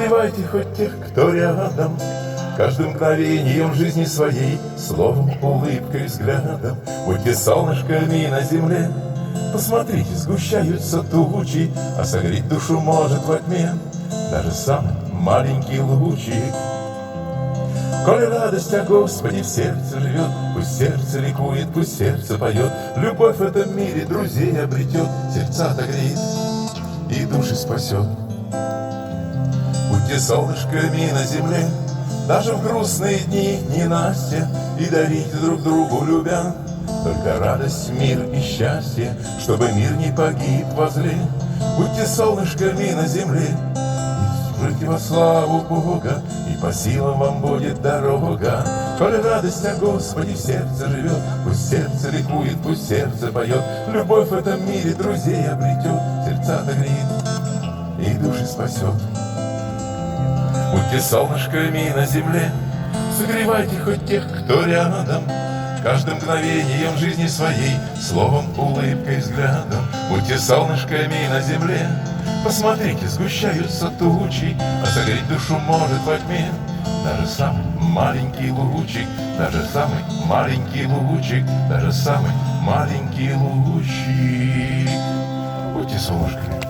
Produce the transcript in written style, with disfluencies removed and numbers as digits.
Согревайте хоть тех, кто рядом, каждым мгновением жизни своей, словом, улыбкой, взглядом. Будьте солнышками на земле. Посмотрите, сгущаются тучи, а согреть душу может во тьме даже самый маленький лучик. Коли радость о Господе в сердце живет, пусть сердце ликует, пусть сердце поет. Любовь в этом мире друзей обретет, сердца отогреет и души спасет. Будьте солнышками на земле, даже в грустные дни ненастья, и дарите друг другу, любя, только радость, мир и счастье, чтобы мир не погиб возле. Будьте солнышками на земле, и служите во славу Бога, и по силам вам будет дорога. Коли радость о Господе в сердце живет, пусть сердце ликует, пусть сердце поет. Любовь в этом мире друзей обретет, сердца отогреет и души спасет. Будьте солнышками на земле, согревайте хоть тех, кто рядом, каждым мгновением жизни своей, словом, улыбкой, взглядом. Будьте солнышками на земле. Посмотрите, сгущаются тучи, а согреть душу может во тьме даже самый маленький лучик, даже самый маленький лучик, даже самый маленький лучик. Будьте солнышками.